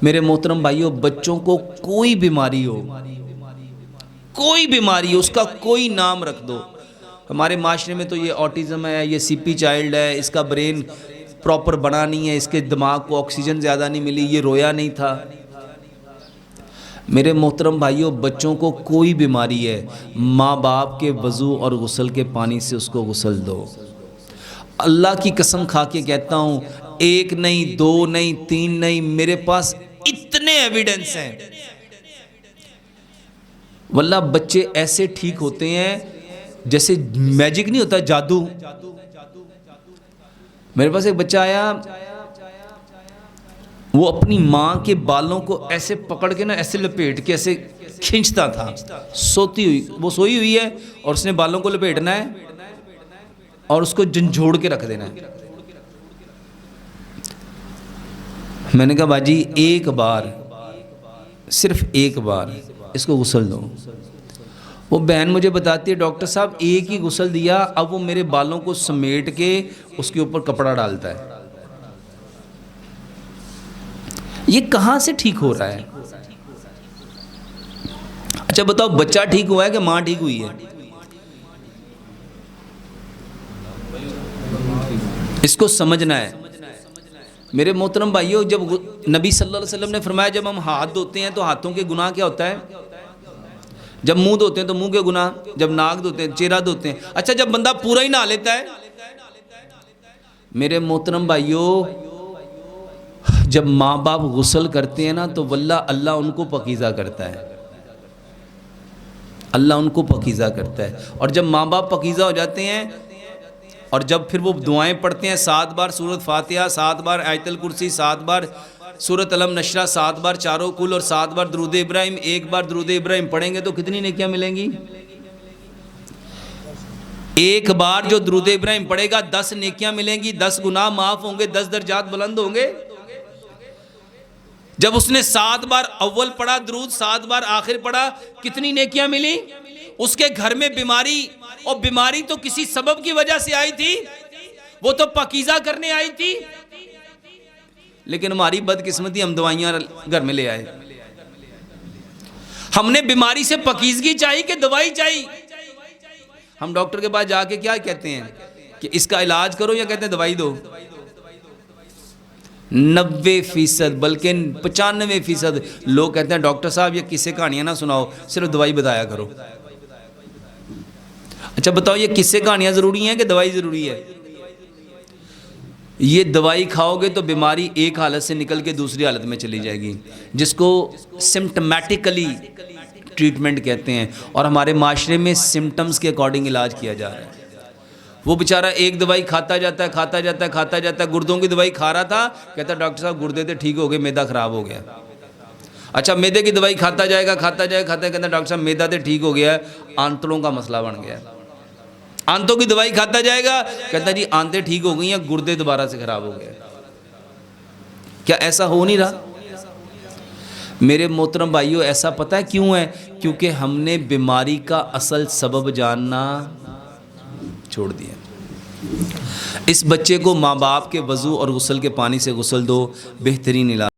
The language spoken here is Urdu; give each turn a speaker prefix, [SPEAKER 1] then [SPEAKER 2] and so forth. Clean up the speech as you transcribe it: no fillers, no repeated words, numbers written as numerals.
[SPEAKER 1] میرے محترم بھائیوں، بچوں کو کوئی بیماری ہو، اس کا کوئی نام رکھ دو. ہمارے معاشرے میں تو یہ آٹزم ہے، یہ سی پی چائلڈ ہے، اس کا برین پراپر بنا نہیں ہے، اس کے دماغ کو آکسیجن زیادہ نہیں ملی، یہ رویا نہیں تھا. میرے محترم بھائیوں، بچوں کو کوئی بیماری ہے، ماں باپ کے وضو اور غسل کے پانی سے اس کو غسل دو. اللہ کی قسم کھا کے کہتا ہوں، ایک نہیں، دو نہیں، تین نہیں، میرے پاس اتنے ایویڈنس ہیں. واللہ بچے ایسے ٹھیک ہوتے ہیں جیسے میجک نہیں ہوتا، جادو. میرے پاس ایک بچہ آیا، وہ اپنی ماں کے بالوں کو ایسے پکڑ کے نا، ایسے لپیٹ کے ایسے کھینچتا تھا. سوتی ہوئی، وہ سوئی ہوئی ہے اور اس نے بالوں کو لپیٹنا ہے اور اس کو جھنجھوڑ کے رکھ دینا ہے. میں نے کہا باجی ایک بار، صرف ایک بار اس کو غسل دو. وہ بہن مجھے بتاتی ہے ڈاکٹر صاحب ایک ہی غسل دیا، اب وہ میرے بالوں کو سمیٹ کے اس کے اوپر کپڑا ڈالتا ہے. یہ کہاں سے ٹھیک ہو رہا ہے؟ اچھا بتاؤ، بچہ ٹھیک ہوا ہے کہ ماں ٹھیک ہوئی ہے؟ اس کو سمجھنا ہے. میرے محترم بھائیوں، جب نبی صلی اللہ علیہ وسلم نے فرمایا جب ہم ہاتھ دھوتے ہیں تو ہاتھوں کے گناہ کیا ہوتا ہے؟ جب منہ دھوتے ہیں تو منہ کے گناہ، جب ناک دھوتے ہیں، چہرہ دھوتے ہیں. اچھا جب بندہ پورا ہی نہا لیتا ہے؟ میرے محترم بھائیوں، جب ماں باپ غسل کرتے ہیں نا تو واللہ اللہ ان کو پاکیزہ کرتا ہے. اللہ ان کو پاکیزہ کرتا ہے. اور جب ماں باپ پاکیزہ ہو جاتے ہیں اور جب پھر وہ دعائیں پڑھتے ہیں، 7 بار سورۃ فاتحہ، 7 بار آیت الکرسی، 7 بار سورۃ علم نشرہ، 7 بار چاروں کل اور 7 بار درود ابراہیم، 1 بار درود ابراہیم پڑھیں گے تو کتنی نیکیاں ملیں گی؟ ایک بار جو درود ابراہیم پڑھے گا 10 نیکیاں ملیں گی، 10 گناہ معاف ہوں گے، 10 درجات بلند ہوں گے. جب اس نے 7 بار اول پڑھا درود، 7 بار آخر پڑھا، کتنی نیکیاں ملی؟ اس کے گھر میں بیماری، اور بیماری تو کسی سبب کی وجہ سے آئی تھی، وہ تو پاکیزہ کرنے آئی تھی. لیکن ہماری بدقسمتی، ہم دوائیاں گھر میں لے آئے. ہم نے بیماری سے پاکیزگی چاہی کہ دوائی چاہی؟ ہم ڈاکٹر کے پاس جا کے کیا کہتے ہیں کہ اس کا علاج کرو، یا کہتے ہیں دوائی دو؟ 90% بلکہ 95% لوگ کہتے ہیں ڈاکٹر صاحب یہ قصے کہانیاں نہ سناؤ، صرف دوائی بتایا کرو. اچھا بتاؤ، یہ قصے کہانیاں ضروری ہیں کہ دوائی ضروری ہے؟ یہ دوائی کھاؤ گے تو بیماری ایک حالت سے نکل کے دوسری حالت میں چلی جائے گی، جس کو سمپٹمیٹیکلی ٹریٹمنٹ کہتے ہیں. اور ہمارے معاشرے میں سمٹمز کے اکارڈنگ علاج کیا جا رہا ہے. وہ بیچارہ ایک دوائی کھاتا جاتا ہے، گردوں کی دوائی کھا رہا تھا، کہتا ڈاکٹر صاحب گردے تو ٹھیک ہو گئے، میدا خراب ہو گیا. اچھا میدے کی دوائی کھاتا جائے گا، کہتا ڈاکٹر صاحب میدا تو ٹھیک ہو گیا ہے، آنتڑوں کا مسئلہ بن گیا. آنتوں کی دوائی کھاتا جائے گا، کہتا جی آنتیں ٹھیک ہو گئی ہیں، گردے دوبارہ سے خراب ہو گئے. کیا ایسا ہو نہیں رہا؟ میرے محترم بھائیوں، ایسا پتہ ہے کیوں ہے؟ کیونکہ ہم نے بیماری کا اصل سبب جاننا چھوڑ دیا. اس بچے کو ماں باپ کے وضو اور غسل کے پانی سے غسل دو، بہترین علاج.